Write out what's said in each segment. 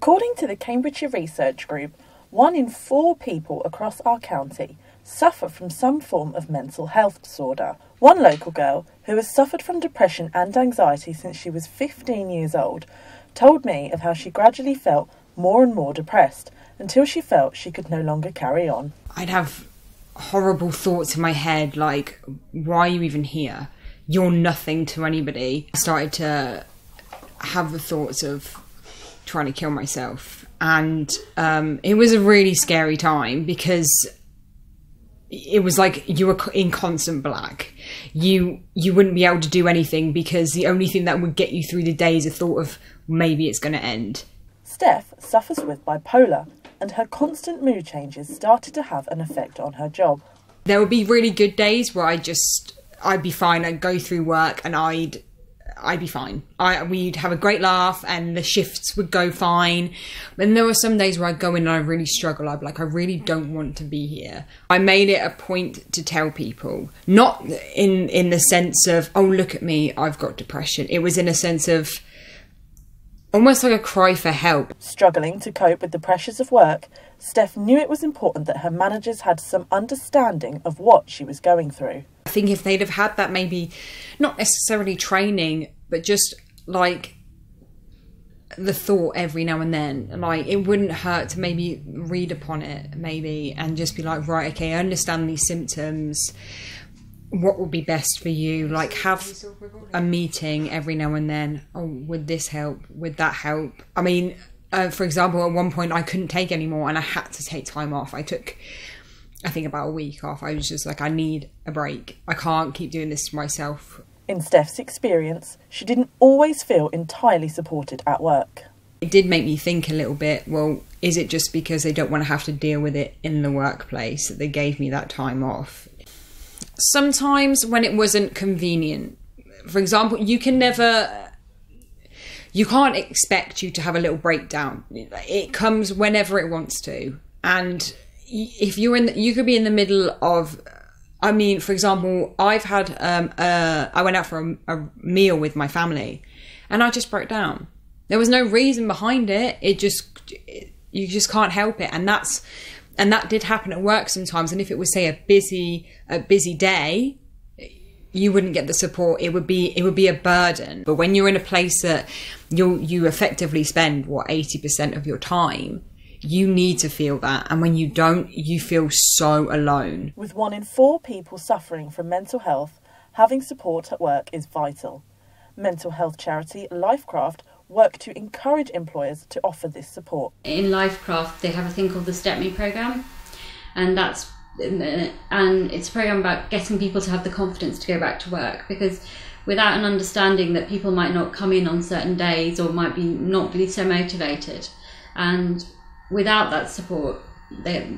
According to the Cambridgeshire research group, 1 in 4 people across our county suffer from some form of mental health disorder. One local girl, who has suffered from depression and anxiety since she was 15 years old, told me of how she gradually felt more and more depressed until she felt she could no longer carry on. I'd have horrible thoughts in my head like, why are you even here? You're nothing to anybody. I started to have the thoughts of trying to kill myself, and it was a really scary time because it was like you were in constant black. You wouldn't be able to do anything because the only thing that would get you through the day is a thought of maybe it's going to end. Steph suffers with bipolar, and her constant mood changes started to have an effect on her job. There would be really good days where I'd be fine. I'd go through work and I'd be fine. We'd have a great laugh and the shifts would go fine. And there were some days where I'd go in and I really struggle. I'd be like, I really don't want to be here. I made it a point to tell people, not in the sense of, oh, look at me, I've got depression. It was in a sense of almost like a cry for help. Struggling to cope with the pressures of work, Steph knew it was important that her managers had some understanding of what she was going through. I think if they'd have had that, maybe not necessarily training, but just like the thought every now and then, like it wouldn't hurt to maybe read upon it maybe and just be like, right, okay, I understand these symptoms. What would be best for you? Like have a meeting every now and then. Oh, would this help? Would that help? I mean, for example, at one point I couldn't take anymore and I had to take time off. I took, I think, about a week off. I was just like, I need a break. I can't keep doing this to myself. In Steph's experience, she didn't always feel entirely supported at work. It did make me think a little bit, well, is it just because they don't want to have to deal with it in the workplace that they gave me that time off? Sometimes when it wasn't convenient, for example, you can't expect you to have a little breakdown. It comes whenever it wants to. And if you're you could be in the middle of, I mean, for example, I've had, I went out for a meal with my family and I just broke down. There was no reason behind it. You just can't help it. And that did happen at work sometimes. And if it was, say, a busy day, you wouldn't get the support. It would be a burden. But when you're in a place that you effectively spend 80% of your time, you need to feel that. And when you don't, you feel so alone. With 1 in 4 people suffering from mental health, having support at work is vital. Mental health charity Lifecraft work to encourage employers to offer this support. In Lifecraft, they have a thing called the Step Me programme, and it's a programme about getting people to have the confidence to go back to work, because without an understanding that people might not come in on certain days or might not be so motivated, and without that support,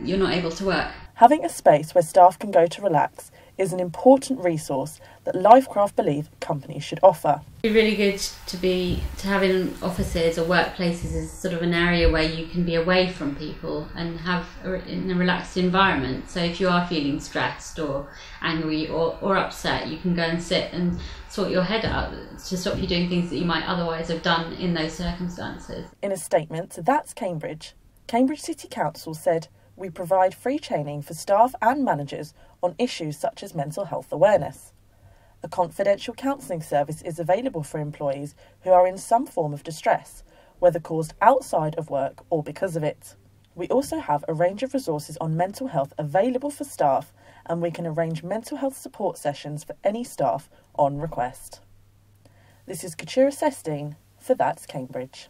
you're not able to work. Having a space where staff can go to relax is an important resource that Lifecraft believe companies should offer. It'd be really good to have in offices or workplaces as sort of an area where you can be away from people and have in a relaxed environment. So if you are feeling stressed or angry or upset, you can go and sit and sort your head out to stop you doing things that you might otherwise have done in those circumstances. In a statement, That's Cambridge, Cambridge City Council said, "We provide free training for staff and managers on issues such as mental health awareness. A confidential counselling service is available for employees who are in some form of distress, whether caused outside of work or because of it. We also have a range of resources on mental health available for staff, and we can arrange mental health support sessions for any staff on request." This is Katura Sestine for That's Cambridge.